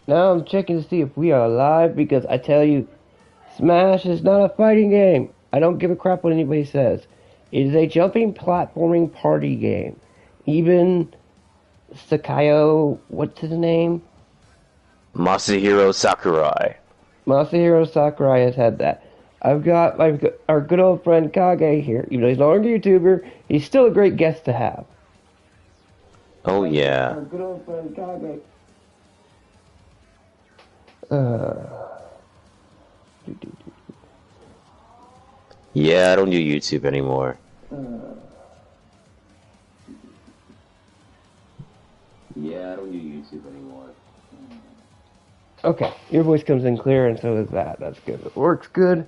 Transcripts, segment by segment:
Now I'm checking to see if we are live because I tell you, Smash is not a fighting game. I don't give a crap what anybody says. It is a jumping platforming party game. Even Sakayo, what's his name? Masahiro Sakurai. Masahiro Sakurai has had that. I've got our good old friend Kage here. Even though he's no longer a YouTuber, he's still a great guest to have. Oh yeah. Our good old friend Kage. Uh, Yeah, I don't do YouTube anymore. Yeah, I don't do YouTube anymore. Okay, your voice comes in clear, and so does that. That's good. It works good.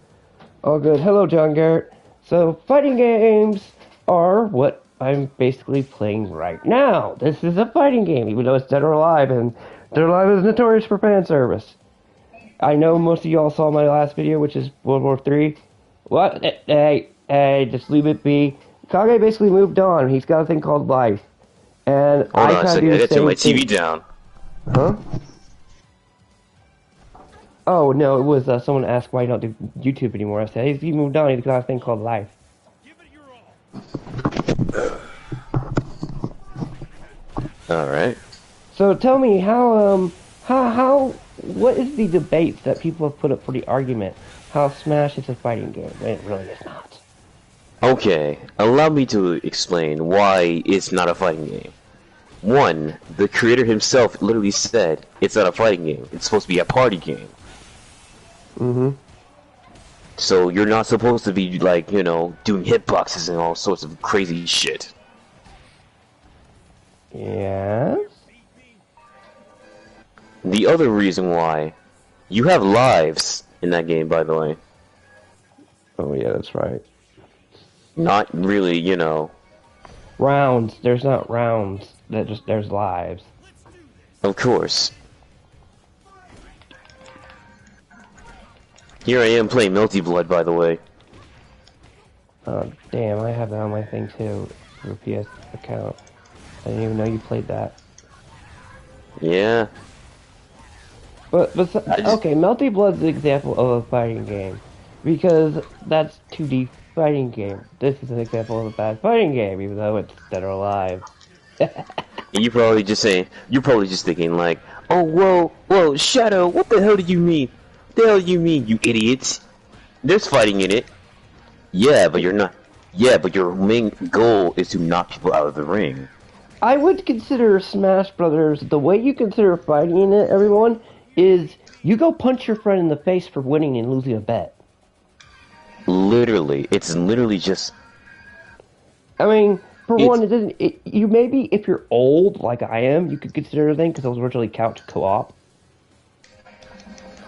All good. Hello, John Garrett. So, fighting games are what I'm basically playing right now. This is a fighting game, even though it's Dead or Alive, and Dead or Alive is notorious for fan service. I know most of y'all saw my last video, which is World War III. What? Hey, just leave it be. Kage basically moved on. He's got a thing called life. And Hold I on a try to second, do I the gotta turn my same TV thing. down. Huh? Oh, no, it was someone asked why you don't do YouTube anymore. I said, he moved on. He's got a thing called life. Alright. So tell me, what is the debate that people have put up for the argument how Smash is a fighting game when it really is not? Okay, allow me to explain why it's not a fighting game. One, the creator himself literally said it's not a fighting game. It's supposed to be a party game. Mm-hmm. So you're not supposed to be, like, you know, doing hitboxes and all sorts of crazy shit. Yes? The other reason why, you have lives in that game, by the way. Oh, yeah, that's right. Not really, you know. Rounds. There's not rounds. There's lives. Of course. Here I am playing Melty Blood, by the way. Oh, damn, I have that on my thing too. Your PS account. I didn't even know you played that. Yeah. But okay, Melty Blood's an example of a fighting game. Because that's 2D fighting game. This is an example of a bad fighting game, even though it's Dead or Alive. And you're probably just thinking like, oh, whoa, Shadow, what the hell do you mean? What the hell do you mean, you idiots? There's fighting in it. Yeah, but you're not. Yeah, but your main goal is to knock people out of the ring. I would consider Smash Brothers, the way you consider fighting in it, everyone, is you go punch your friend in the face for winning and losing a bet. Literally, it's literally just. I mean, for one, you maybe, if you're old, like I am, you could consider it a thing, because it was originally couch co-op.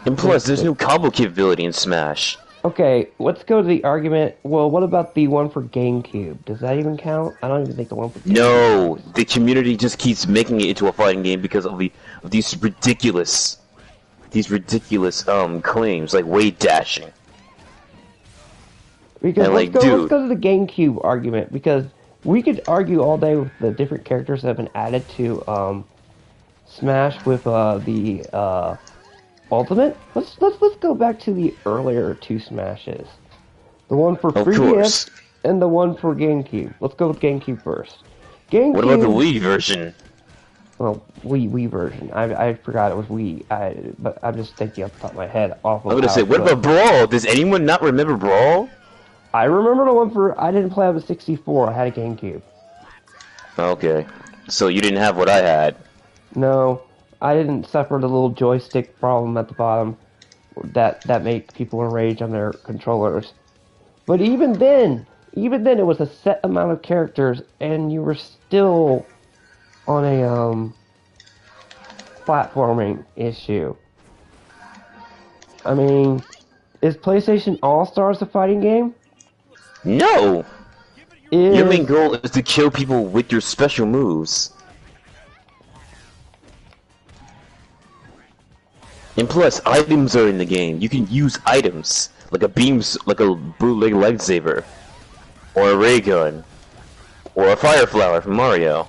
And plus, there's no combo capability in Smash. Okay, let's go to the argument. Well, what about the one for GameCube? Does that even count? I don't even think the one for GameCube. No, the community just keeps making it into a fighting game because of these ridiculous claims like weight dashing. Because and let's like, go to the GameCube argument, because we could argue all day with the different characters that have been added to Smash with the Ultimate. Let's go back to the earlier two Smashes. The one for 3DS and the one for GameCube. Let's go with GameCube first. GameCube. What about the Wii version? Well, Wii version. I forgot it was Wii. But I'm just thinking off the top of my head. I'm gonna say, what about Brawl? Does anyone not remember Brawl? I remember the one for. I didn't play on the 64. I had a GameCube. Okay, so you didn't have what I had. No, I didn't suffer the little joystick problem at the bottom that made people enrage on their controllers. But even then, it was a set amount of characters, and you were still on a platforming issue. I mean, is PlayStation All-Stars a fighting game? No! Your main goal is to kill people with your special moves. And plus, items are in the game. You can use items, like a bootleg lightsaber, or a ray gun, or a fire flower from Mario.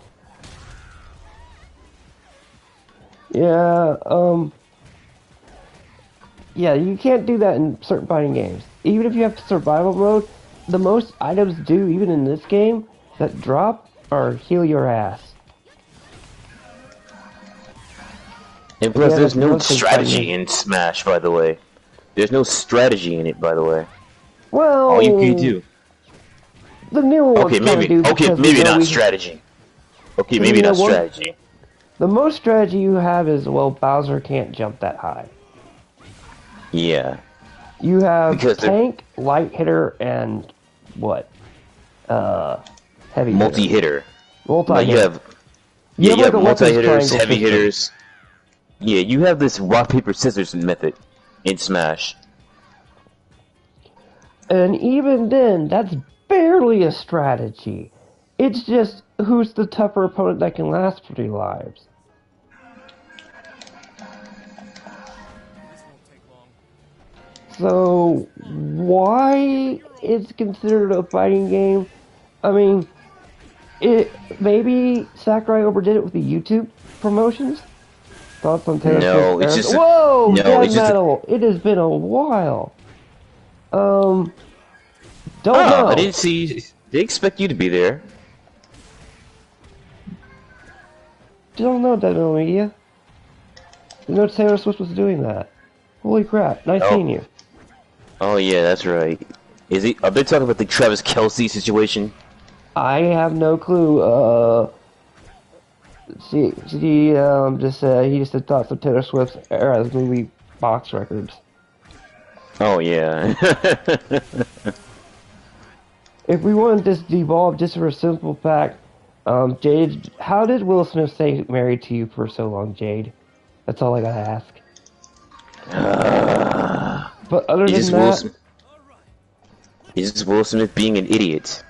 Yeah, yeah, you can't do that in certain fighting games. Even if you have survival mode, the most items do, even in this game, that drop are heal your ass. And plus, Yeah, there's that's no another thing fighting strategy games. in Smash, by the way. There's no strategy in it, by the way. All you can Well, do. the newer ones Okay, kind of maybe. do Okay, because we maybe know not we. strategy. Okay, Because maybe we know not one. strategy. The most strategy you have is, well, Bowser can't jump that high. Yeah, You have because they're tank, light hitter, and what? Uh, heavy hitter, multi-hitter. multi Like you hitter. have, You yeah, have you like have a weapons multi-hitters, triangle heavy system. hitters. Yeah, you have this rock paper scissors method in Smash. And even then, that's barely a strategy. It's just who's the tougher opponent that can last 3 lives. So, why it's considered a fighting game? I mean, it maybe Sakurai overdid it with the YouTube promotions. Thoughts on Taylor Swift's No, it's Eras? just a, Whoa, no, dead it's just a, metal! It has been a while. Um, don't oh, I didn't know. see. They expect you to be there. Don't know, Dead Metal Media. Didn't know Taylor Swift was doing that. Holy crap! Nice Oh, seeing you. oh yeah, that's right. Is he? Are they talking about the Travis Kelsey situation? I have no clue. Just he just had thoughts of Taylor Swift's Eras movie box records. Oh yeah. If we want to just devolve just for a simple fact, Jade, how did Will Smith stay married to you for so long, Jade? That's all I gotta ask. But other Is than this Will that, Smith? Is this Will Smith being an idiot?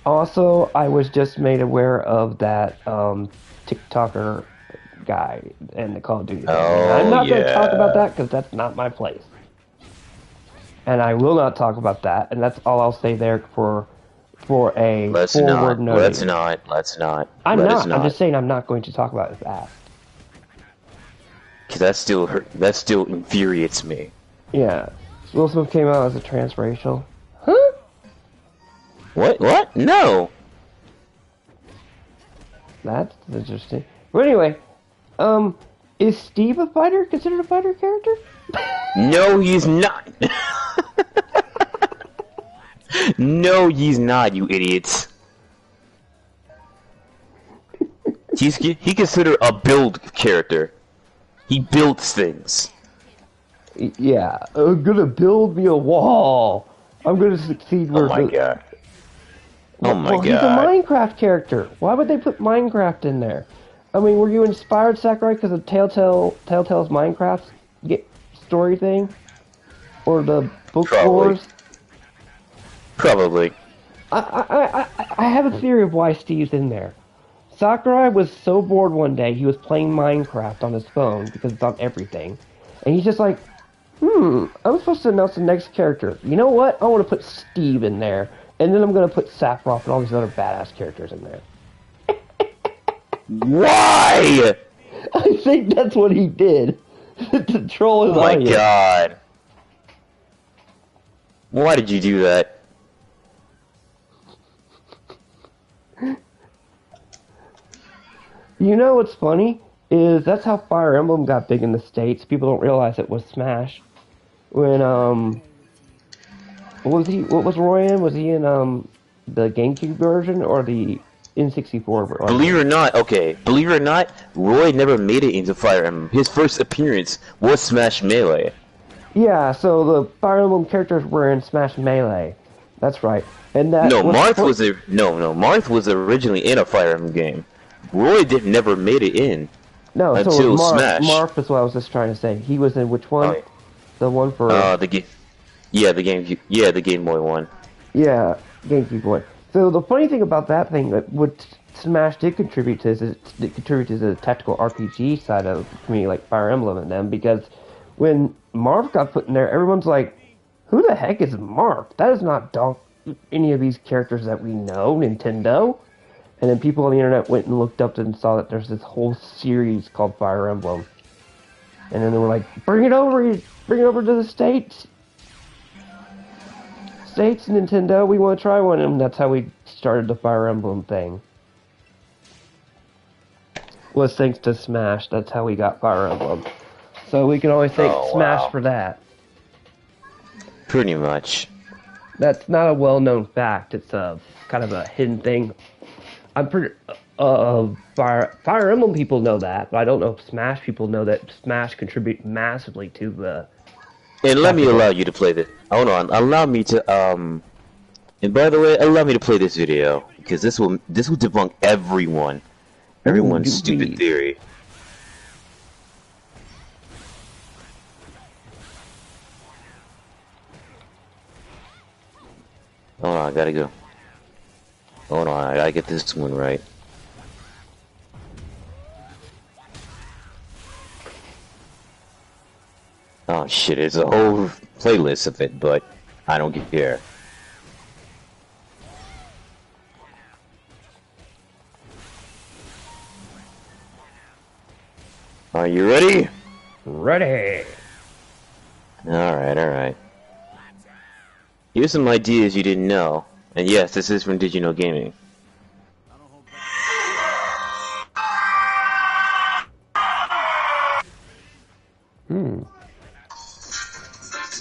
also I was just made aware of that TikToker guy and the Call of Duty thing, and I'm Oh not gonna talk about yeah. that because that's not my place. And I will not talk about that, and that's all I'll say there for a Let's forward not. Let's noting. not. Let's not. I'm Let us not. I'm not. just saying I'm not going to talk about it if asked. Cause that still hurt. That still infuriates me. Yeah. Will Smith came out as a transracial. Huh? What? What? No. That's interesting. But anyway, is Steve a fighter? Considered a fighter character? No, he's not. No, he's not. You idiots. He considered a build character. He builds things. Yeah. I'm gonna build me a wall. I'm gonna succeed Oh where my the. god. Oh my Well, he's a god. Minecraft character. Why would they put Minecraft in there? I mean, were you inspired, Sakurai, because of Telltale's Minecraft story thing, or the book Probably. wars? Probably. I have a theory of why Steve's in there. Sakurai was so bored one day, he was playing Minecraft on his phone because it's on everything. And he's just like, I'm supposed to announce the next character. You know what? I want to put Steve in there. And then I'm going to put Sephiroth and all these other badass characters in there. Why? I think that's what he did to troll his Oh my audience. god. Why did you do that? You know what's funny? Is that's how Fire Emblem got big in the States. People don't realize it was Smash. When, what was Roy in? Was he in, the GameCube version or the N64 Believe it version? or not, okay, believe it or not, Roy never made it into Fire Emblem. His first appearance was Smash Melee. Yeah, so the Fire Emblem characters were in Smash Melee. That's right. And that No, was Marth was originally in a Fire Emblem game. Roy never made it in no, so it was until Marth. Smash. Marth is what I was just trying to say. He was in which Oh, one? yeah. The one for The game, yeah, the Game Boy one. yeah, GameCube one. So the funny thing about that thing that what Smash did contribute to is it contributed to the tactical RPG side of the community, like Fire Emblem and them, because when Marth got put in there, everyone's like, "Who the heck is Marth? That is not any of these characters that we know, Nintendo." And then people on the internet went and looked up and saw that there's this whole series called Fire Emblem. And then they were like, bring it over to the States. States, Nintendo, we want to try one. And that's how we started the Fire Emblem thing. Was thanks to Smash. That's how we got Fire Emblem. So we can always thank Smash for that. Pretty much. That's not a well-known fact. It's a kind of a hidden thing. I'm pretty... Fire Emblem people know that, but I don't know if Smash people know that Smash contribute massively to the... And let me allow you to play this. Hold on. Allow me to, And by the way, allow me to play this video. Because this will debunk everyone's stupid theory. Hold on, I gotta go. Hold on, I gotta get this one right. Oh shit, it's a whole playlist of it, but I don't care. Are you ready? Ready. Alright. Here's some ideas you didn't know. And yes, this is from Did You Know Gaming.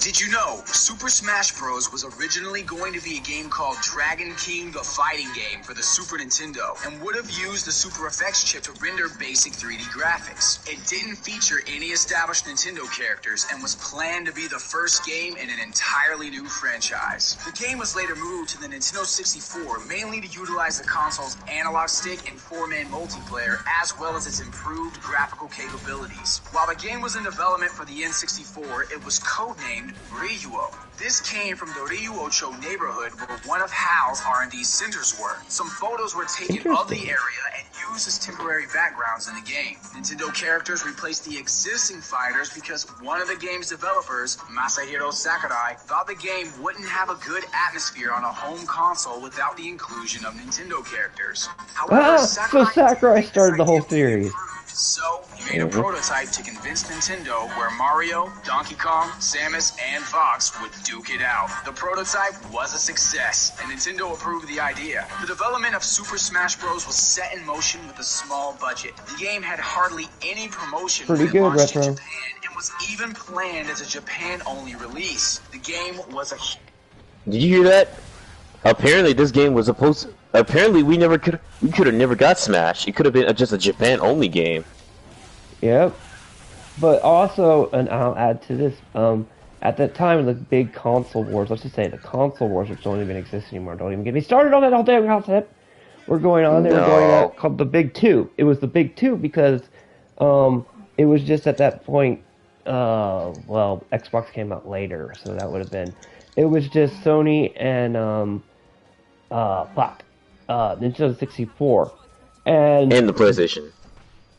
Did you know Super Smash Bros. Was originally going to be a game called Dragon King the Fighting Game for the Super Nintendo and would have used the Super Effects chip to render basic 3D graphics. It didn't feature any established Nintendo characters and was planned to be the first game in an entirely new franchise. The game was later moved to the Nintendo 64 mainly to utilize the console's analog stick and 4-man multiplayer as well as its improved graphical capabilities. While the game was in development for the N64, it was codenamed Ryuo. This came from the Ryuocho neighborhood where one of HAL's R&D centers were. Some photos were taken of the area and used as temporary backgrounds in the game. Nintendo characters replaced the existing fighters because one of the game's developers, Masahiro Sakurai, thought the game wouldn't have a good atmosphere on a home console without the inclusion of Nintendo characters. However, so Sakurai started the whole series. So, he made a prototype to convince Nintendo where Mario, Donkey Kong, Samus, and Fox would duke it out. The prototype was a success, and Nintendo approved the idea. The development of Super Smash Bros. Was set in motion with a small budget. The game had hardly any promotion when it launched in Japan, and was even planned as a Japan-only release. The game was a... Did you hear that? Apparently this game was supposed to... Apparently we could have never got Smash. It could have been just a Japan-only game. Yep. But also, and I'll add to this, at that time of the big console wars, let's just say the console wars, which don't even exist anymore, don't even get me started on that whole damn concept. We're going on, they were going out called the Big Two. It was the Big Two because, it was just at that point, well, Xbox came out later, so that would have been, it was just Sony and, Nintendo 64. And the PlayStation.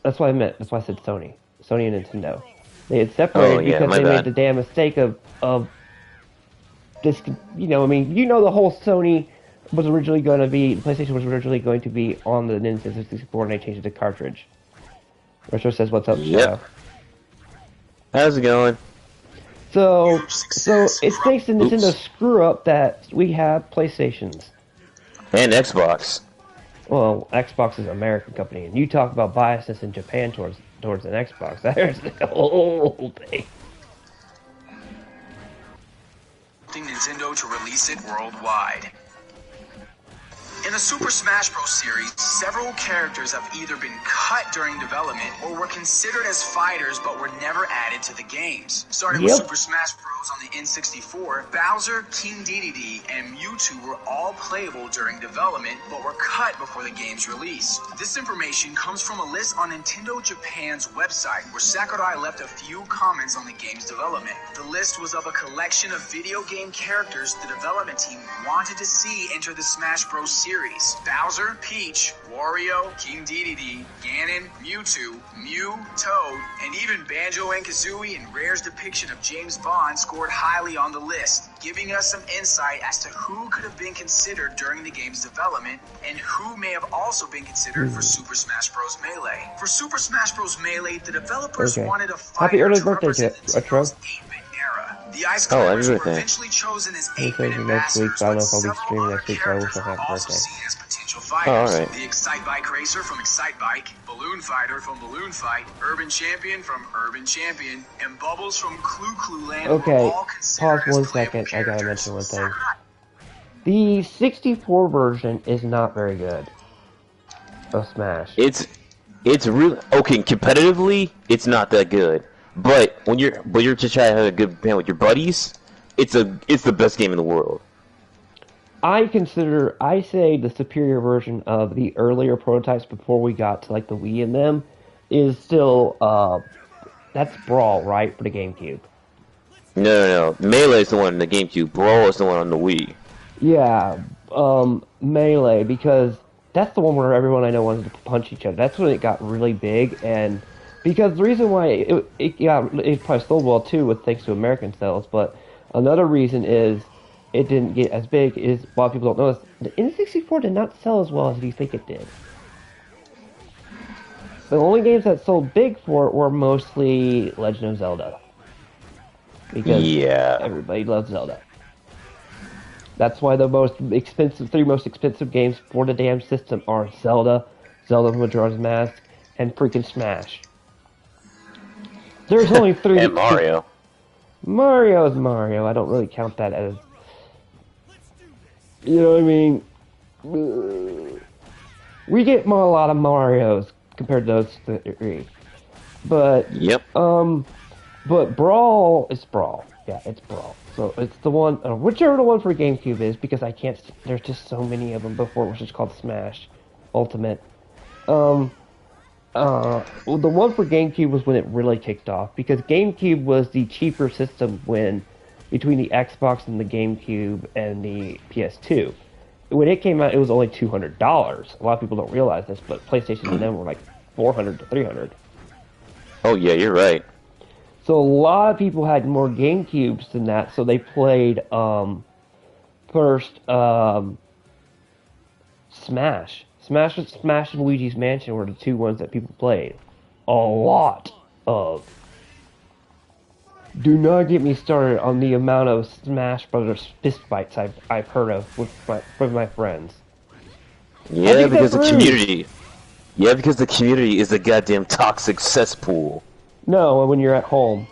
That's what I meant. That's why I said Sony. Sony and Nintendo. They had separated because they made the damn mistake of this, you know, I mean, you know the whole Sony was originally going to be, the PlayStation was originally going to be on the Nintendo 64 and they changed it to cartridge. Retro says, what's up, Shadow? How's it going? So it's thanks to Nintendo's screw up that we have PlayStations. And Xbox. Well, Xbox is an American company, and you talk about biasness in Japan towards an Xbox. There's the whole thing. Nintendo to release it worldwide. In the Super Smash Bros. Series, several characters have either been cut during development or were considered as fighters but were never added to the games. Starting with Super Smash Bros. On the N64, Bowser, King Dedede, and Mewtwo were all playable during development but were cut before the game's release. This information comes from a list on Nintendo Japan's website where Sakurai left a few comments on the game's development. The list was of a collection of video game characters the development team wanted to see enter the Smash Bros. Series series. Bowser, Peach, Wario, King Dedede, Ganon, Mewtwo, Mew, Toad, and even Banjo and Kazooie and Rare's depiction of James Bond scored highly on the list, giving us some insight as to who could have been considered during the game's development and who may have also been considered for Super Smash Bros. Melee. For Super Smash Bros. Melee, the developers wanted a Happy fighter early to birthday, represent Retro. Nintendo's 8-bit era. The Ice Climbers were eventually chosen as 8-bit next week, ambassadors, but I don't know but if I'll be several streaming other next week, so I wish characters I had were a also birthday. seen as potential fighters. alright. The Excite Bike Racer from Excite Bike, Balloon Fighter from Balloon Fight, Urban Champion from Urban Champion, and Bubbles from Clue Clue Land Okay, were all considered pause as 1 playable second. I gotta characters. mention one thing. The 64 version is not very good of Smash. It's really okay. Competitively, it's not that good. But when you're just trying to have a good band with your buddies, it's the best game in the world. I say the superior version of the earlier prototypes before we got to like the Wii and them is still that's Brawl, right, for the GameCube. No. Melee is the one on the GameCube. Brawl is the one on the Wii. Yeah, Melee, because that's the one where everyone I know wanted to punch each other. That's when it got really big, and because the reason why it probably sold well too, with thanks to American sales, but another reason is it didn't get as big is a lot of people don't know this. The N64 did not sell as well as you think it did. The only games that sold big for it were mostly Legend of Zelda. Because everybody loves Zelda. That's why the three most expensive games for the damn system are Zelda, Zelda Majora's Mask, and freaking Smash. There's only 3. And Mario. Mario is Mario. I don't really count that as... You know what I mean? We get a lot of Marios compared to those 3. But... Yep. But Brawl is Brawl. Yeah, it's Brawl. So it's the one, whichever the one for GameCube is, because I can't, there's just so many of them before, which is called Smash Ultimate. Well, the one for GameCube was when it really kicked off, because GameCube was the cheaper system between the Xbox and the GameCube and the PS2. When it came out, it was only $200. A lot of people don't realize this, but PlayStation and them were like $400 to $300. Oh yeah, you're right. So a lot of people had more GameCubes than that, so they played first Smash. Smash and Luigi's Mansion were the two ones that people played a lot of. Do not get me started on the amount of Smash Brothers fist fights I've heard of with my friends. Yeah, because the community. Yeah, because the community is a goddamn toxic cesspool. No, when you're at home.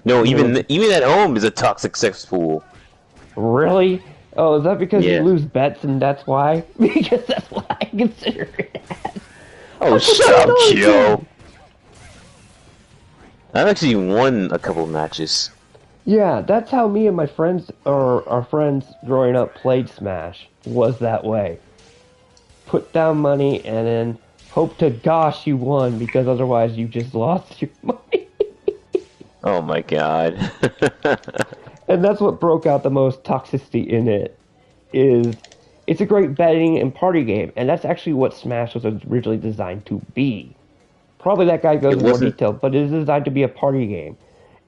No, even at home is a toxic cesspool. Really? Oh, is that because Yeah. you lose bets and that's why? Because that's what I consider it as. Oh, shut up, Joe. I've actually won a couple matches. Yeah, that's how me and my friends, or our friends growing up, played Smash. Was that way. Put down money and then hope to gosh you won, because otherwise you just lost your money. Oh my god. And that's what broke out the most toxicity in it. It's a great betting and party game, and that's actually what Smash was originally designed to be. Probably that guy goes in more detail, but it is designed to be a party game.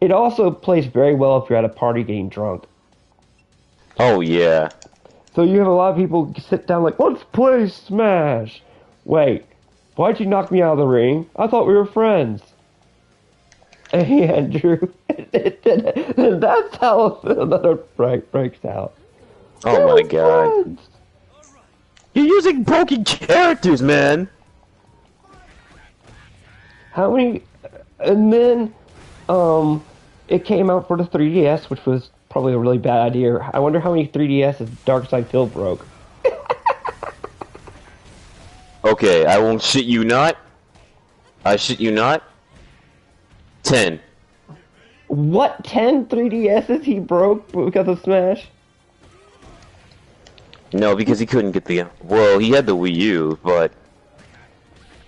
It also plays very well if you're at a party getting drunk. Oh yeah. So you have a lot of people sit down like, let's play Smash. Wait, why'd you knock me out of the ring? I thought we were friends. Hey, Andrew. And that's how another fight breaks out. Oh my god. Friends. You're using broken characters, man. How many? And then, it came out for the 3DS, which was probably a really bad idea. I wonder how many 3DSs Dark Side Phil broke. Okay, I won't shit you not. I shit you not. 10. What, 10 3DSs he broke because of Smash? No, because he couldn't get the... Well, he had the Wii U, but...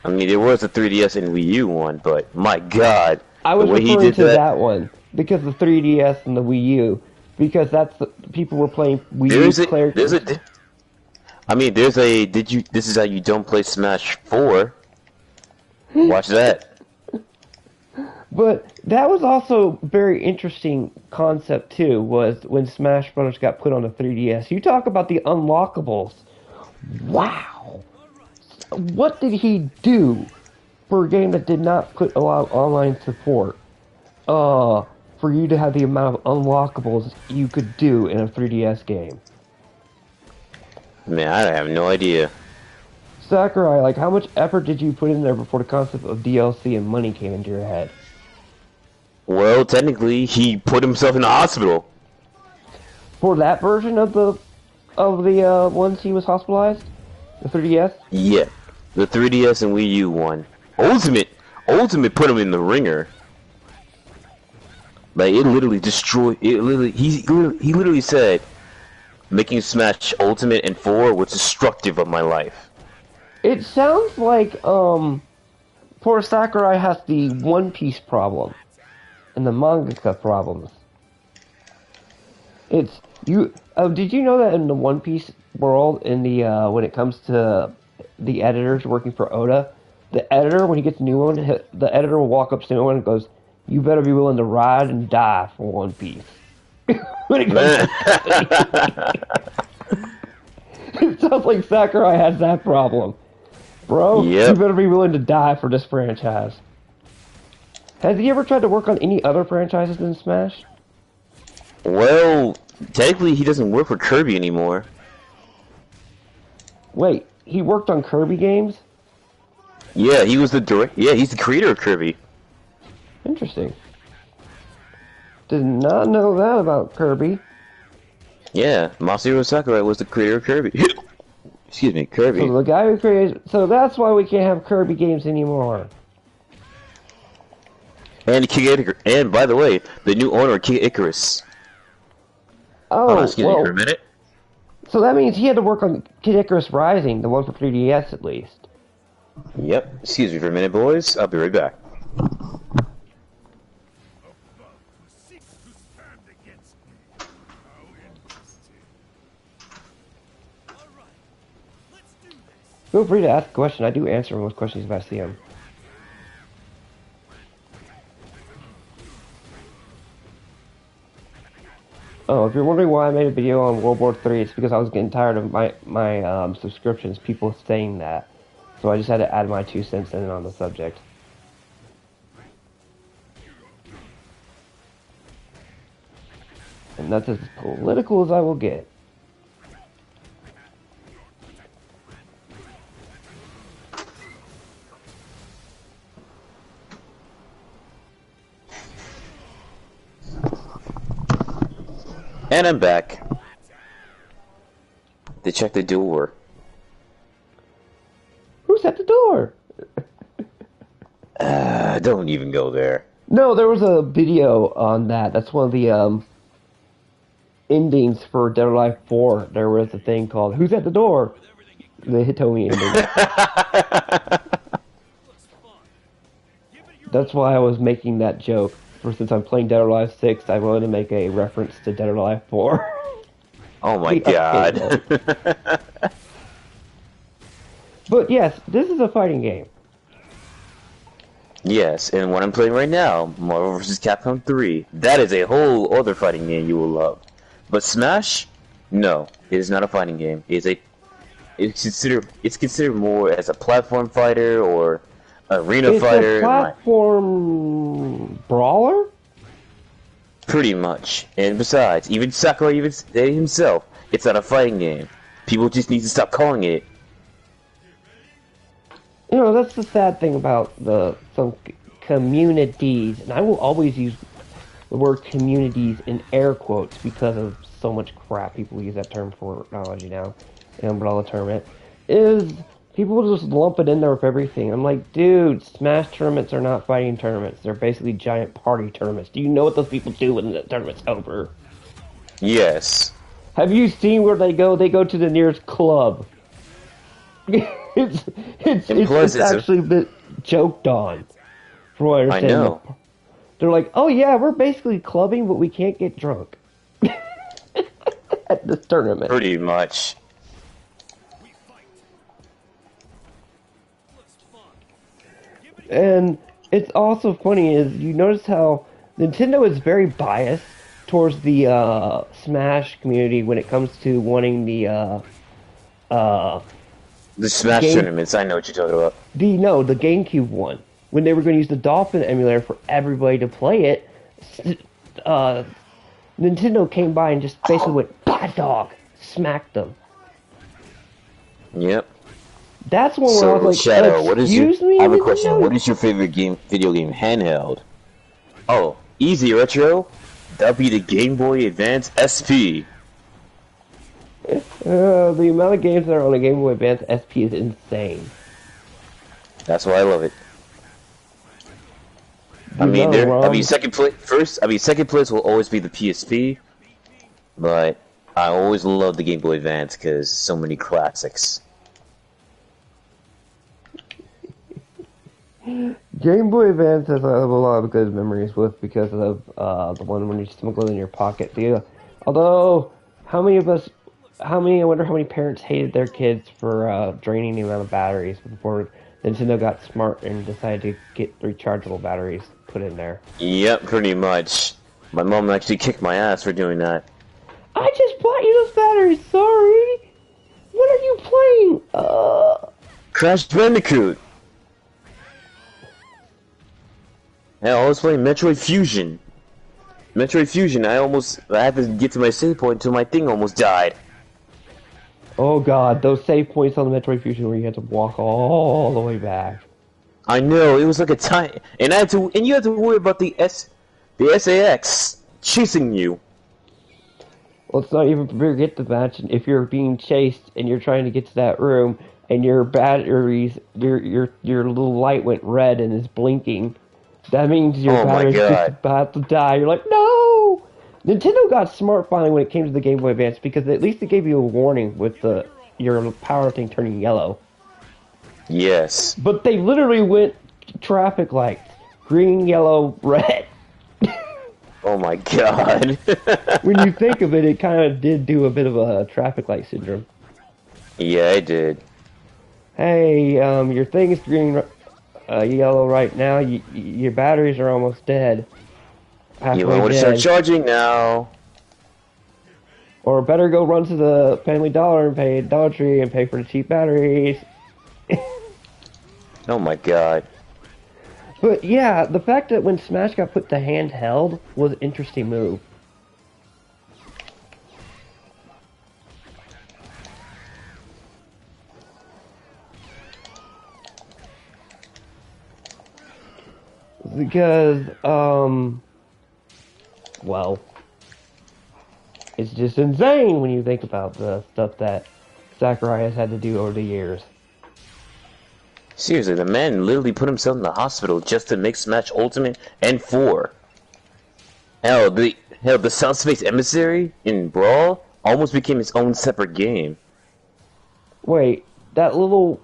I mean, there was a 3DS and Wii U one, but my god. I was the way referring he did to that one, because the 3DS and the Wii U, because that's the... People were playing Wii U characters. I mean, there's a this is how you don't play Smash 4. Watch that. But that was also very interesting concept too. Was when Smash Brothers got put on the 3DS. You talk about the unlockables. Wow, what did he do for a game that did not put a lot of online support? For you to have the amount of unlockables you could do in a 3DS game. Man, I have no idea. Sakurai, like, how much effort did you put in there before the concept of DLC and money came into your head? Well, technically, he put himself in the hospital. For that version of the ones he was hospitalized, the 3DS. Yeah, the 3DS and Wii U one. Ultimate put him in the ringer. Like it literally destroyed. It literally he literally said, making Smash Ultimate and 4 was destructive of my life. It sounds like poor Sakurai has the One Piece problem and the mangaka problems. It's you. Did you know that in the One Piece world, in the when it comes to the editors working for Oda, the editor when he gets a new one, the editor will walk up to anyone and goes, "You better be willing to ride and die for One Piece." When it comes to it sounds like Sakurai has that problem. Bro, Yep. you better be willing to die for this franchise. Has he ever tried to work on any other franchises than Smash? Well, technically, he doesn't work for Kirby anymore. Wait, he worked on Kirby games? Yeah, he was the direct. Yeah, he's the creator of Kirby. Interesting. Did not know that about Kirby. Yeah, Masahiro Sakurai was the creator of Kirby. Excuse me, Kirby. So the guy who created... So that's why we can't have Kirby games anymore. And and by the way, the new owner of King Icarus. Oh, Excuse me for a minute. So that means he had to work on Kid Icarus Rising, the one for 3DS at least. Yep. Excuse me for a minute, boys. I'll be right back. Feel free to ask a question. I do answer most questions if I see them. Oh, if you're wondering why I made a video on World War III, it's because I was getting tired of my subscriptions, people saying that. So I just had to add my 2 cents in on the subject. And that's as political as I will get. And I'm back. To check the door. Who's at the door? Don't even go there. No, there was a video on that. That's one of the endings for Dead or Alive 4. There was a thing called "Who's at the door?" The Hitomi ending. That's why I was making that joke. For since I'm playing Dead or Alive 6, I wanted to make a reference to Dead or Alive 4. Oh my god. But yes, this is a fighting game. Yes, and what I'm playing right now, Marvel vs. Capcom 3, that is a whole other fighting game you will love. But Smash, no, it is not a fighting game. It's considered more as a platform fighter or arena fighter. It's a platform brawler? Pretty much. And besides, even Sakurai himself, it's not a fighting game. People just need to stop calling it. You know, that's the sad thing about some communities, and I will always use the word communities in air quotes because of so much crap people use that term for technology now, the umbrella tournament, is people just lump it in there with everything. I'm like, dude, Smash tournaments are not fighting tournaments. They're basically giant party tournaments. Do you know what those people do when the tournament's over? Yes. Have you seen where they go? They go to the nearest club. It's actually been joked on. From what I understand. I know. They're like, oh yeah, we're basically clubbing, but we can't get drunk. At this tournament. Pretty much. And it's also funny is you notice how Nintendo is very biased towards the Smash community when it comes to wanting uh, The Smash game tournaments, I know what you're talking about. the GameCube one when they were going to use the Dolphin emulator for everybody to play it. Uh, Nintendo came by and just basically went bad dog, smacked them. Yep. That's one where I So, was like, Shadow, what is your... excuse me, I have a question. Nintendo? What is your favorite video game handheld? Oh, easy, Retro. That'd be the Game Boy Advance SP. The amount of games that are on a Game Boy Advance SP is insane. That's why I love it. The amount of ROM- second place will always be the PSP, but I always love the Game Boy Advance because so many classics. Game Boy Advance has I have a lot of good memories with because of the one when you smuggle it in your pocket. Although, I wonder how many parents hated their kids for draining the amount of batteries before Nintendo got smart and decided to get rechargeable batteries put in there. Yep, pretty much. My mom actually kicked my ass for doing that. I just bought you those batteries, sorry! What are you playing? Crash Bandicoot! Hell, I was playing Metroid Fusion. Metroid Fusion, I had to get to my save point until my thing almost died. Oh god, those save points on the Metroid Fusion where you had to walk all the way back. I know, it was like a time, and you had to worry about the SAX chasing you. Let's not even forget the match if you're being chased and you're trying to get to that room and your batteries, your little light went red and is blinking. That means your battery's just about to die. You're like, no! Nintendo got smart finally when it came to the Game Boy Advance because at least it gave you a warning with your power thing turning yellow. Yes. But they literally went traffic lights. Green, yellow, red. Oh my god. When you think of it, it kind of did do a bit of a traffic light syndrome. Yeah, it did. Hey, your thing is green, yellow right now. Your batteries are almost dead. You want to start charging now. Or better go run to the Family Dollar and pay Dollar Tree and pay for the cheap batteries. Oh my god. But yeah, the fact that when Smash got put to handheld was an interesting move. Because, well, it's just insane when you think about the stuff that Sakurai has had to do over the years. Seriously, the man literally put himself in the hospital just to make Smash Ultimate and 4. Hell, the South Space Emissary in Brawl almost became its own separate game. Wait, that little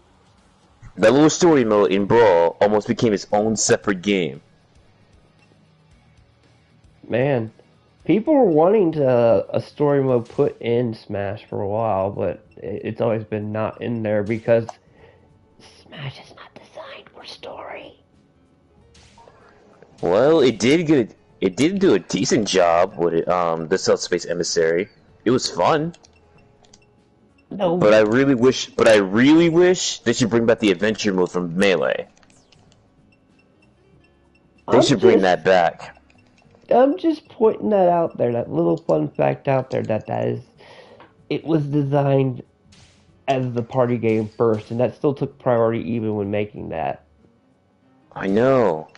story mode in Brawl almost became its own separate game. Man, people were wanting a story mode put in Smash for a while, but it's always been not in there because Smash is not designed for story. Well, it did do a decent job with it, the South Space Emissary. It was fun. No, But I really wish they should bring back the adventure mode from Melee. They should bring that back. I'm just pointing that out there, that little fun fact out there it was designed as the party game first, and that still took priority even when making that. I know.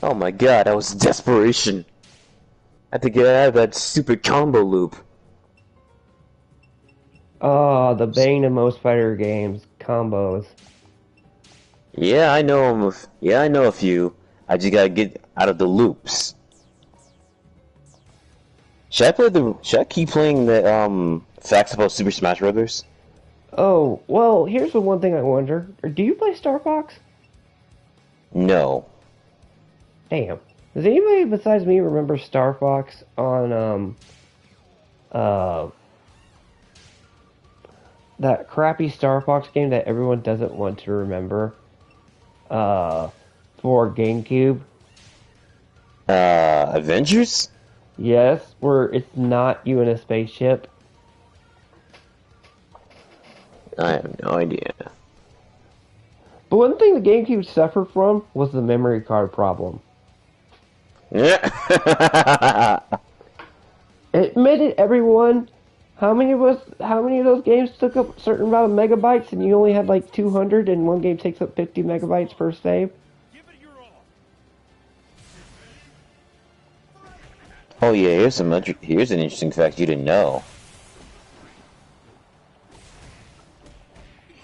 Oh my god, that was desperation. I had to get out of that stupid combo loop. Oh, the bane of most fighter games, combos. Yeah, I know a few. I just gotta get out of the loops. Should I keep playing the facts about Super Smash Brothers? Oh, well, here's the one thing I wonder. Do you play Star Fox? No. Damn. Does anybody besides me remember Star Fox on uh that crappy Star Fox game that everyone doesn't want to remember? For GameCube. Avengers? Yes, where it's not you in a spaceship. I have no idea. But one thing the GameCube suffered from was the memory card problem. Yeah. It admitted everyone. How many of those games took up a certain amount of megabytes, and you only had like 200, and one game takes up 50 megabytes per save? Oh yeah, here's an interesting fact you didn't know.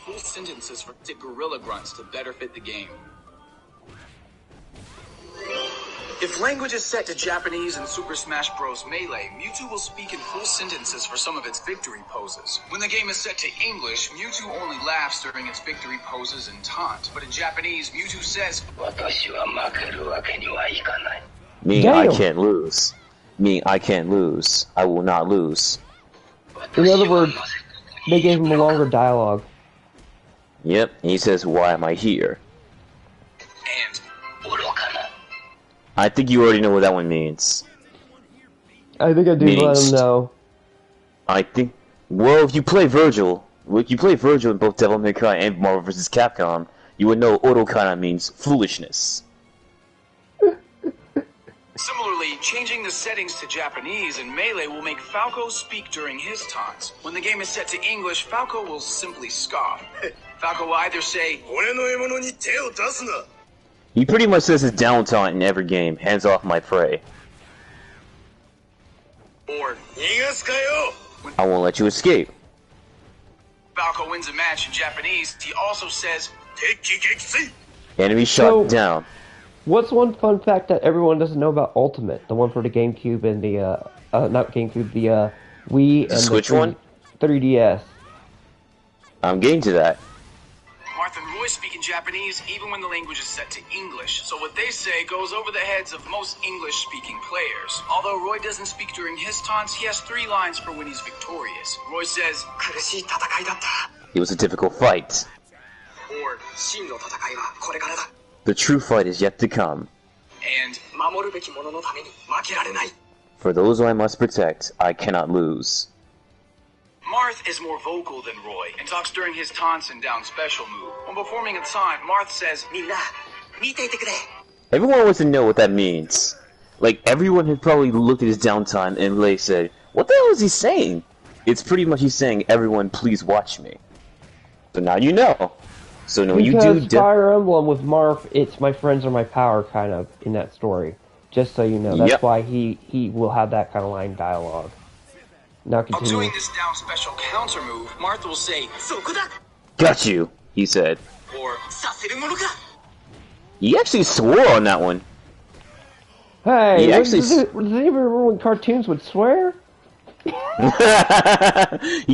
Full sentences for gorilla grunts to better fit the game. If language is set to Japanese in Super Smash Bros. Melee, Mewtwo will speak in full sentences for some of its victory poses. When the game is set to English, Mewtwo only laughs during its victory poses and taunt. But in Japanese, Mewtwo says, Meaning Damn. I can't lose. Meaning I can't lose. I will not lose. In other words, they gave him a longer dialogue. Yep, and he says, why am I here? and I think you already know what that one means. I think I do let him know. I think, well, if you play Virgil in both Devil May Cry and Marvel vs. Capcom, you would know Orokana means foolishness. Similarly, changing the settings to Japanese in Melee will make Falco speak during his taunts. When the game is set to English, Falco will simply scoff. Falco will either say, He pretty much says his down taunt in every game, hands off my prey. or I won't let you escape. Falco wins a match in Japanese, he also says, Enemy shot down. What's one fun fact that everyone doesn't know about Ultimate? The one for the GameCube and the, not GameCube, the, Wii and Switch the one? 3DS. I'm getting to that. Marth and Roy speak in Japanese even when the language is set to English, so what they say goes over the heads of most English-speaking players. Although Roy doesn't speak during his taunts, he has 3 lines for when he's victorious. Roy says, It was a difficult fight. or, The true fight is yet to come. and, For those who I must protect, I cannot lose. Marth is more vocal than Roy and talks during his taunts and down special move. When performing a taunt, Marth says, Everyone wants to know what that means. Like, everyone had probably looked at his downtime and they said, what the hell is he saying? It's pretty much he's saying, everyone please watch me. So now you know. So no, you do. Because Fire Emblem with Marth, it's my friends are my power kind of in that story. Just so you know, that's why he will have that kind of line dialogue. Now while continue. doing this down special counter move, Marth will say, Got you, he said. or, He actually swore on that one. Hey, He actually does anybody remember when cartoons would swear? He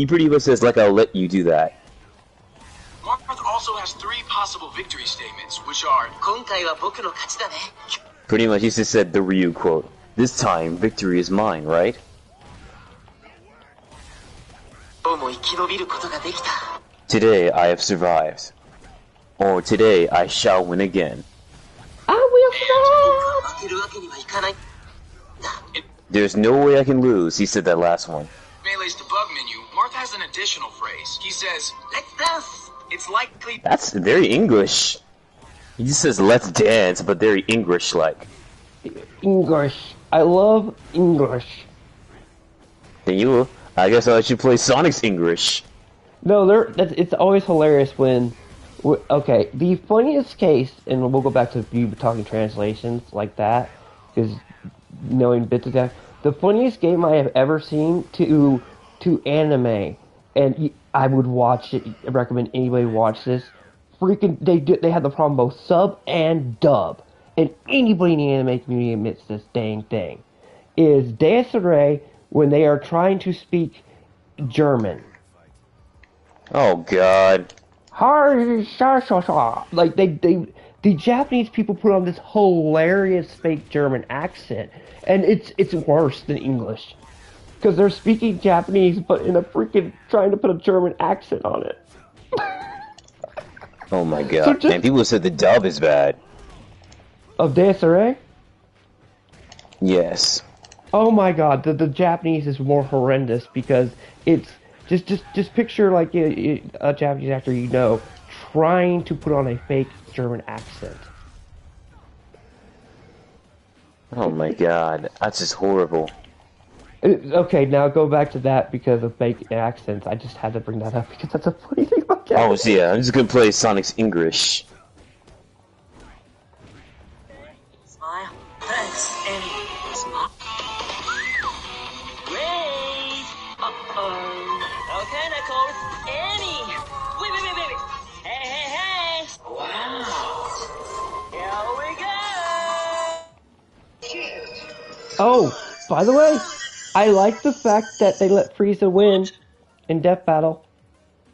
pretty much says, like, I'll let you do that. Marth also has 3 possible victory statements, which are, Pretty much he just said the Ryu quote. This time, victory is mine, right? Today I have survived. Or today I shall win again. I will There's no way I can lose, he said that last one. Melee's debug menu, Marth has an additional phrase. He says, let's dance. It's likely That's very English. He just says let's dance, but very English-like. English. I love English. Then you, I guess I should play Sonic's English. No, it's always hilarious when... Okay, the funniest case, and we'll go back to you talking translations like that, because knowing bits of that, the funniest game I have ever seen to anime, and I would watch it, I recommend anybody watch this, freaking, they had the problem both sub and dub, and anybody in the anime community admits this dang thing, is Deus Ex when they are trying to speak German. Oh god. Like the the Japanese people put on this hilarious fake German accent, and it's worse than English because they're speaking Japanese, but in a freaking trying to put a German accent on it. Oh my god! And people said the dub is bad. Of DSRA? Yes. Oh my god, the Japanese is more horrendous because it's just picture like a Japanese actor you know trying to put on a fake German accent. Oh my god, that's just horrible. Okay, now go back to that because of fake accents. I just had to bring that up because that's a funny thing about Japanese. Oh, so yeah, I'm just gonna play Sonic's English. Smile. Thanks, Annie. Smile. Wait. Uh-oh. Okay, Nicole. Annie. Wait. Hey. Wow. Here we go. Oh, by the way, I like the fact that they let Frieza win in Death Battle.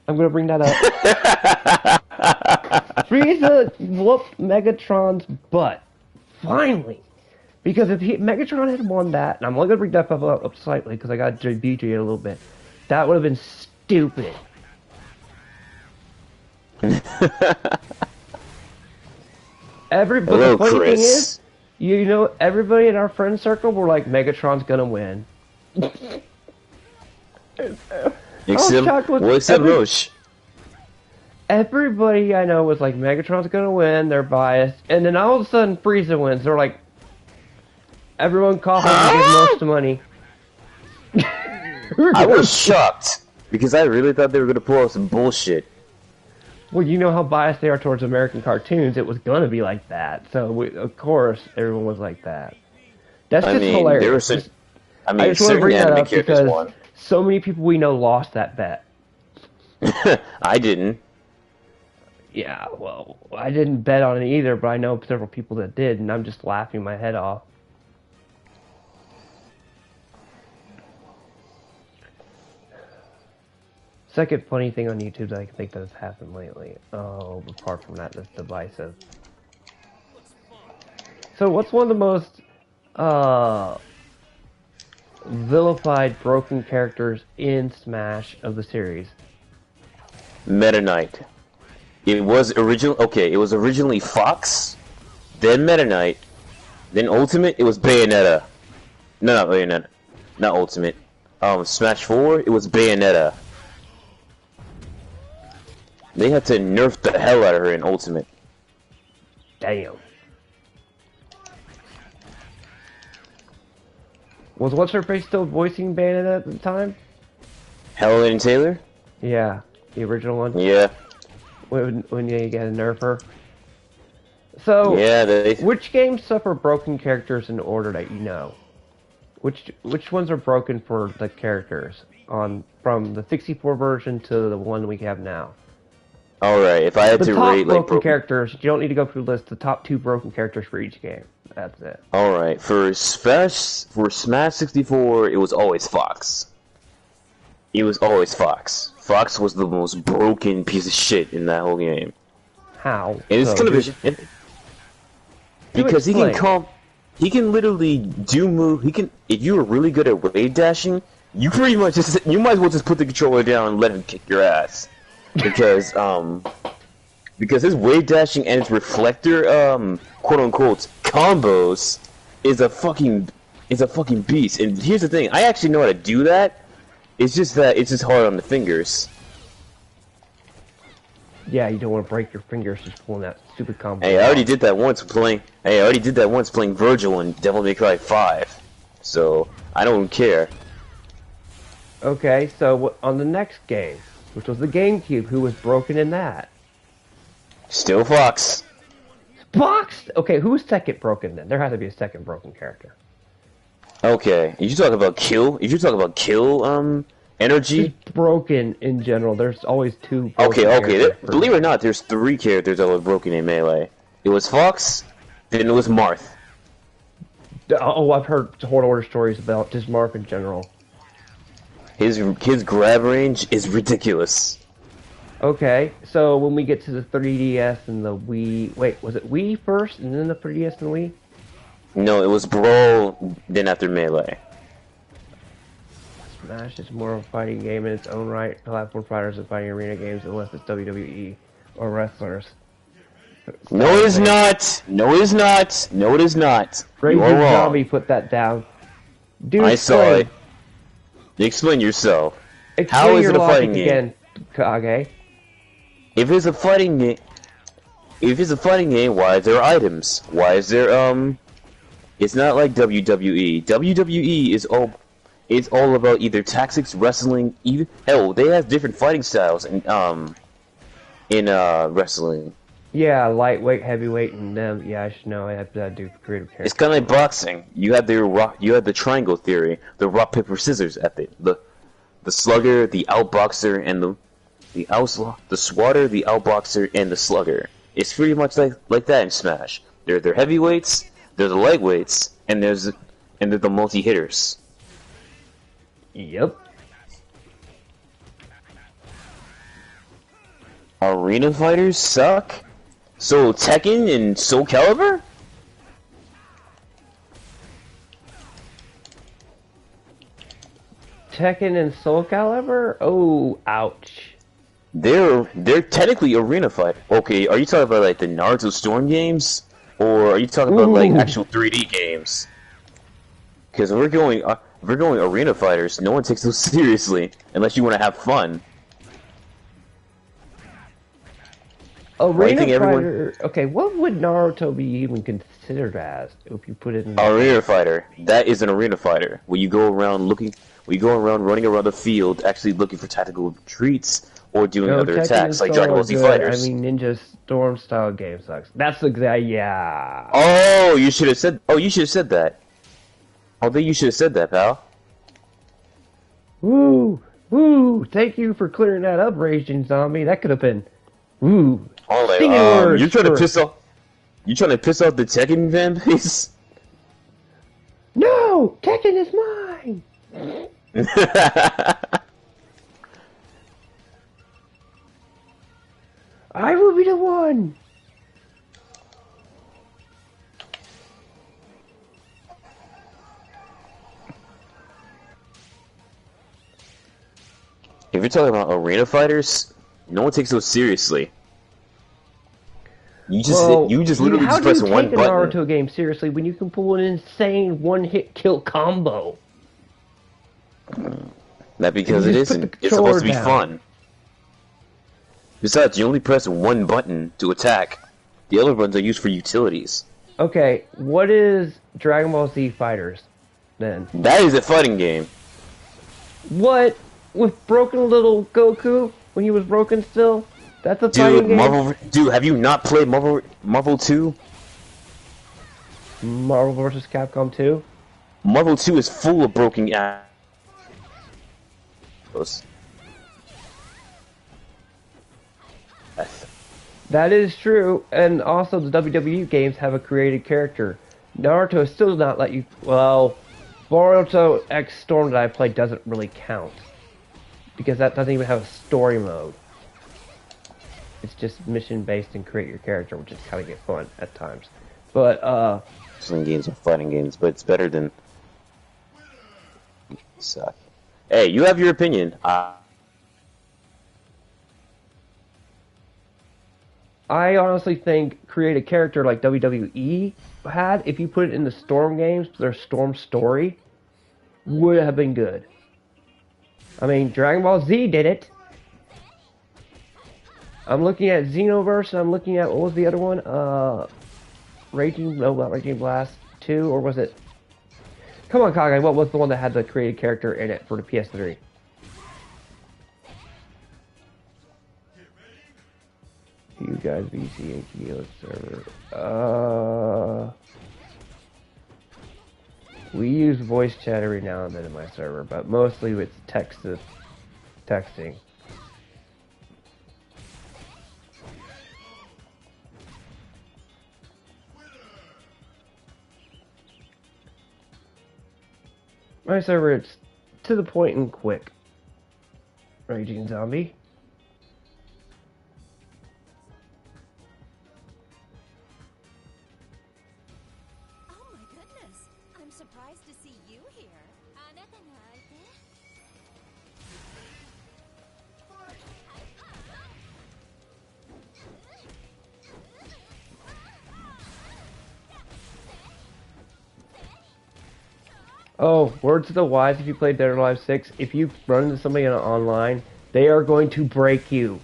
I'm gonna bring that up. Frieza whooped Megatron's butt. Finally. Because if Megatron had won that, and I'm only gonna bring Death Battle up slightly because I got BJ a little bit, that would have been stupid. But Hello, the funny Chris. thing is, you know, everybody in our friend circle were like, Megatron's gonna win. Except Roche. Everybody I know was like, Megatron's gonna win, they're biased. And then all of a sudden, Frieza wins. They're like, everyone call him and give most money. I was shocked, because I really thought they were gonna pull off some bullshit. Well, you know how biased they are towards American cartoons. It was gonna be like that. So, of course, everyone was like that. That's just hilarious. There was I just want to bring that up because so many people we know lost that bet. I didn't. Yeah, well, I didn't bet on it either, but I know several people that did, and I'm just laughing my head off. Second funny thing on YouTube that I think that has happened lately. Oh, apart from that, that's divisive. So what's one of the most vilified broken characters in Smash of the series? Meta Knight. It was originally Fox, then Meta Knight, then Ultimate, it was Bayonetta. No, not Bayonetta. Not Ultimate. Smash 4, it was Bayonetta. They had to nerf the hell out of her in Ultimate. Damn. Was what's-her-face still voicing Bayonetta at the time? Helen Taylor? Yeah, the original one. Yeah. When you gotta nerf her. So, yeah, which games suffer broken characters in order that you know? Which ones are broken for the characters from the 64 version to the one we have now? Alright, if I had to rate like broken characters, you don't need to go through the list. The top 2 broken characters for each game. That's it. Alright, for Smash 64, it was always Fox. It was always Fox. Fox was the most broken piece of shit in that whole game. How? And it's gonna be because he can literally do move. If you were really good at wave dashing, you pretty much you might as well just put the controller down and let him kick your ass. Because his wave dashing and his reflector quote unquote combos is a fucking beast. And here's the thing, I actually know how to do that. It's just that it's just hard on the fingers. Yeah, you don't want to break your fingers just pulling that stupid combo. Hey, I already did that once playing Virgil in Devil May Cry 5. So I don't care. Okay, so on the next game, which was the GameCube, who was broken in that? Still Fox. Fox? Okay, who was second broken then? There has to be a second broken character. Okay, if you talk about kill, energy. Just broken in general. There's always 2. Okay. Believe it or not, there's 3 characters that were broken in Melee. It was Fox, then it was Marth. Oh, I've heard horror stories about just Marth in general. His grab range is ridiculous. Okay, so when we get to the 3DS and the Wii, wait, was it Wii first and then the 3DS and Wii? No, it was Brawl, then after Melee. Smash is more of a fighting game in its own right. Platform fighters and fighting arena games, unless it's WWE or wrestlers. No, it is not. No, it is not. No, it is not. You are Raging wrong. Zombie put that down. Dude, I saw explain. it. Explain yourself. Explain How is your it a logic fighting game? again, Kage. If it's a fighting game, why is there items? Why is there It's not like WWE. WWE is all about either tactics, wrestling, even hell, they have different fighting styles in wrestling. Yeah, lightweight, heavyweight, and them. Yeah, I should know. I have to do creative character. It's kind of like boxing. You have the triangle theory, the rock paper scissors ethic, the slugger, the outboxer, and the swatter, the outboxer, and the slugger. It's pretty much like that in Smash. They're heavyweights, they're the lightweights, and they're the multi hitters. Yep. Arena fighters suck. So Tekken and Soul Calibur? Tekken and Soul Calibur? Oh, ouch. They're technically arena fight. Okay, are you talking about like the Naruto Storm games, or are you talking about like Ooh. actual 3D games? Because if we're going arena fighters, no one takes those seriously unless you want to have fun. Arena think everyone- fighter. Okay, what would Naruto be even considered as if you put it in? Arena fighter, that is an arena fighter where you go around running around the field, actually looking for tactical retreats or doing No, other Tekken attacks like and Dragon Soul Ball are Z good. Fighters. I mean, Ninja Storm style game sucks. That's the guy. Yeah. Oh, you should have said. Oh, you should have said that. Oh, then you should have said that, pal. Woo, woo! Thank you for clearing that up, Raging Zombie. That could have been. Woo. Oh, like, Singing words you're trying to for- piss off. You trying to piss off the Tekken fan base? No, Tekken is mine. I will be the one. If you're talking about arena fighters, no one takes those seriously. You just literally how just press do you one take a button. Naruto game seriously when you can pull an insane one-hit kill combo? That because You it just put isn't. the It's supposed to be controller fun. Besides, you only press one button to attack. The other ones are used for utilities. Okay, what is Dragon Ball Z Fighters then? That is a fighting game. What? With broken little Goku when he was broken still? That's a fighting Dude, game? Dude, have you not played Marvel 2? Marvel vs. Capcom 2? Marvel 2 is full of broken ass. That is true, and also the WWE games have a created character. Naruto still does not let you. Well, Boruto X Storm that I played doesn't really count because that doesn't even have a story mode. It's just mission based and create your character, which is kind of get fun at times. But Wrestling games are fighting games, but it's better than. Suck. Hey, you have your opinion. I honestly think create a character like WWE had, if you put it in the Storm games, their Storm story would have been good. I mean, Dragon Ball Z did it. I'm looking at Xenoverse, and I'm looking at, what was the other one? Not Raging Blast 2, or was it? Come on, Kage, what was the one that had the created character in it for the PS3? You guys, VC and Kilo server. We use voice chat every now and then in my server, but mostly it's texting. My server, it's to the point and quick. Raging Zombie. Oh, word to the wise, if you play Dead or Alive 6, if you run into somebody online, they are going to break you.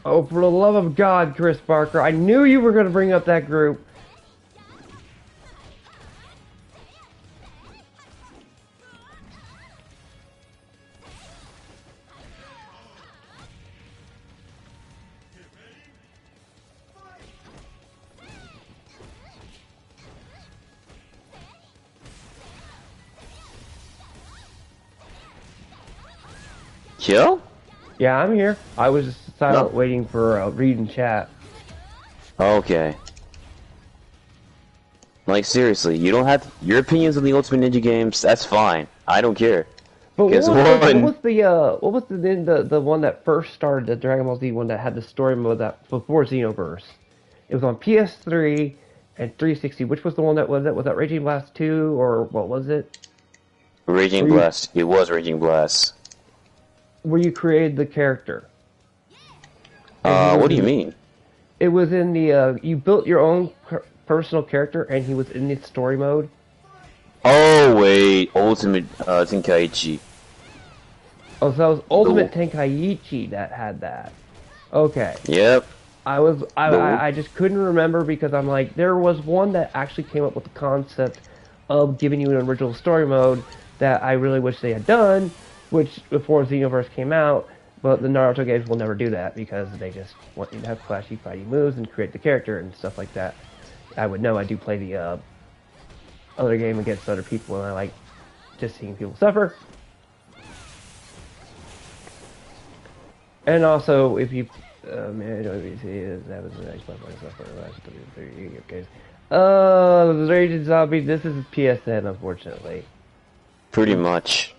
Oh, for the love of God, Chris Barker, I knew you were going to bring up that group. Kill? Yeah, I'm here. I was just silent No. waiting for reading chat. Okay. Like seriously, you don't have your opinions on the Ultimate Ninja games. That's fine. I don't care. But Because what was the one that first started the Dragon Ball Z one that had the story mode that before Xenoverse? It was on PS3 and 360. Which was the one that was it? Was that Raging Blast 2 or what was it? Raging Were you- Blast. It was Raging Blast. Where you created the character? And he was What do you in- mean? It was in the you built your own personal character and he was in the story mode. Oh wait, Ultimate Tenkaichi. Oh, so that was Ultimate Tenkaichi that had that. Okay. Yep. I just couldn't remember because I'm like, there was one that actually came up with the concept of giving you an original story mode that I really wish they had done, which before Xenoverse came out, but the Naruto games will never do that because they just want you to have flashy fighting moves and create the character and stuff like that. I would know I do play the other game against other people and I like just seeing people suffer. And also, if you, man, that was a nice one for the last 30 okay. The Raging Zombie, this is PSN, unfortunately. Pretty much.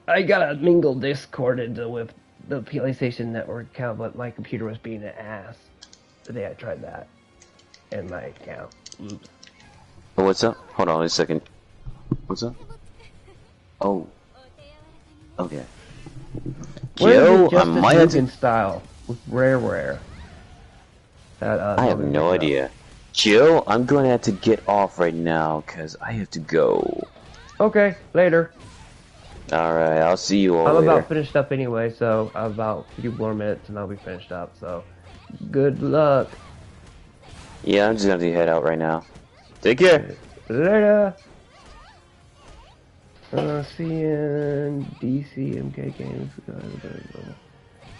I gotta mingle Discord into with the PlayStation Network account, but my computer was being an ass the day I tried that. And my account. Oops. Oh, what's up? Hold on a second. What's up? Oh. Okay. What is Yo, the I Justice might have Mugen to... style with Rare? I have no idea. Joe, I'm going to have to get off right now, because I have to go. Okay, later. Alright, I'll see you all I'm later. about finished up anyway, so about a few more minutes and I'll be finished up, so good luck. Yeah, I'm just going to head out right now. Take care. Later. See you in DC MK Games.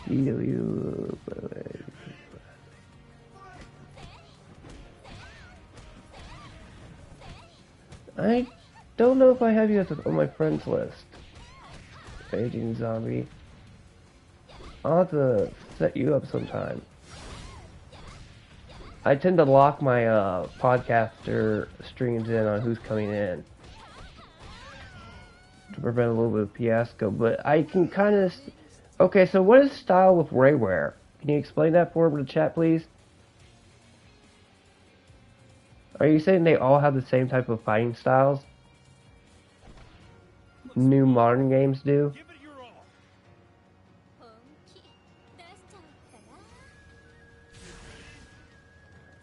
DW. I don't know if I have you on my friends list. Raging Zombie. I'll have to set you up sometime. I tend to lock my podcaster streams in on who's coming in to prevent a little bit of fiasco, but I can kind of... Okay, so what is style with Rayware? Can you explain that for me in the chat, please? Are you saying they all have the same type of fighting styles? New modern games do?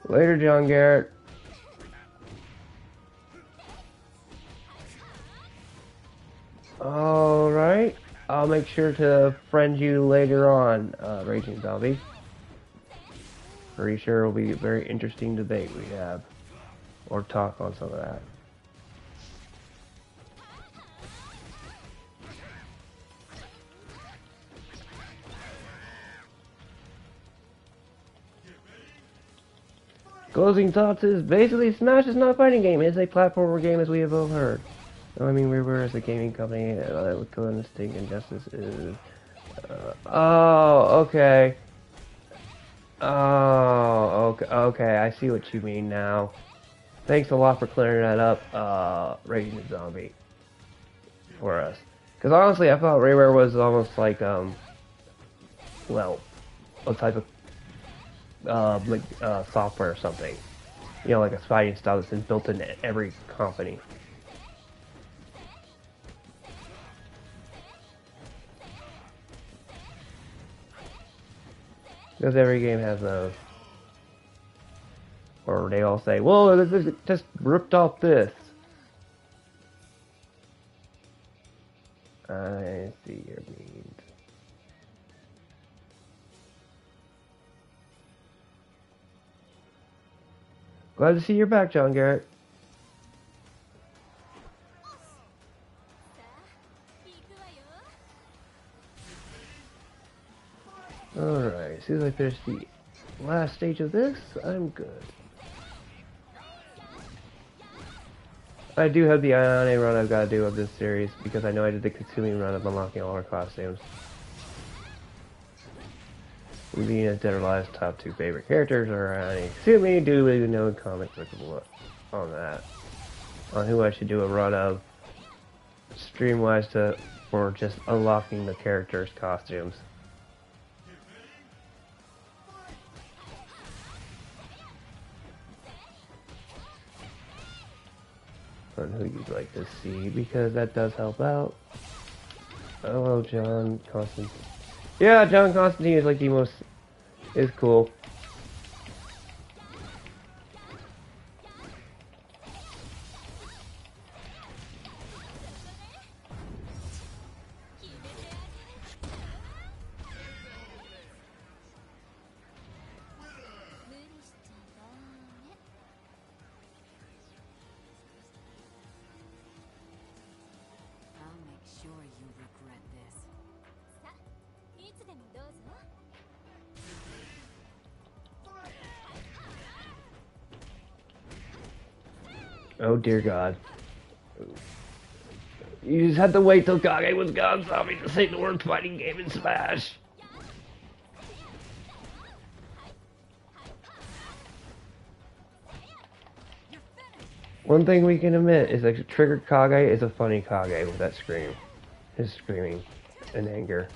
Later, John Garrett. Alright. I'll make sure to friend you later on, Raging Zombie. Pretty sure it'll be a very interesting debate we have. Or talk on some of that. Closing thoughts is basically Smash is not a fighting game. It's a platformer game, as we have all heard. I mean, we're as a gaming company, with Instinct and Justice is... oh, okay. Oh, okay, I see what you mean now. Thanks a lot for clearing that up, Raging Zombie, for us. Because honestly, I thought Rayware was almost like, well, a type of software or something. You know, like a fighting style that's been built into every company. Because every game has those. Or they all say, well, this just ripped off this. I see your means. Glad to see you're back, John Garrett. Alright, seems like there's the last stage of this. I'm good. I do have the Ione run I've got to do of this series because I know I did the consuming run of unlocking all our costumes. Being as Dead or Alive's top 2 favorite characters are Ione. Kasumi, do leave a note in comments on that. On who I should do a run of stream-wise for just unlocking the characters' costumes. On who you'd like to see, because that does help out. Hello, John Constantine. Yeah, John Constantine is like the most... is cool. Oh dear God. You just had to wait till Kage was gone, Zombie, to say the word fighting game in Smash. One thing we can admit is that Triggered Kage is a funny Kage with that scream. His screaming in anger.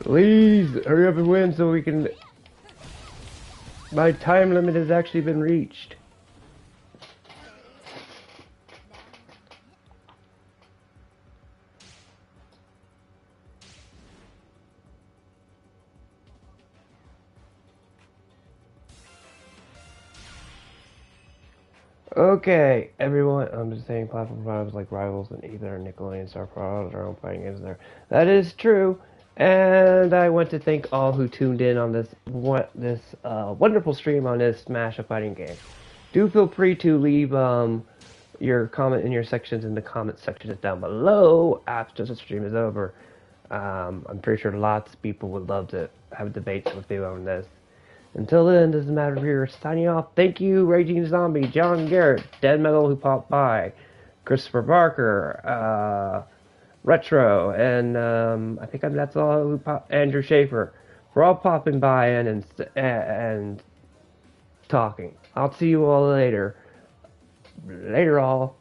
Please, hurry up and win so we can... My time limit has actually been reached. Okay, everyone, I'm just saying platform products like Rivals and Ether, Nickelodeon, Star Products, our own fighting games there. That is true. And I want to thank all who tuned in on this wonderful stream on this Smash a Fighting game. Do feel free to leave your comment in your sections in the comment sections down below after the stream is over. I'm pretty sure lots of people would love to have debates with you on this. Until then, this is Matt here signing off. Thank you, Raging Zombie, John Garrett, Dead Metal who popped by, Christopher Barker, Retro, and I think that's all who popped. Andrew Schaefer. We're all popping by and talking. I'll see you all later. Later, all.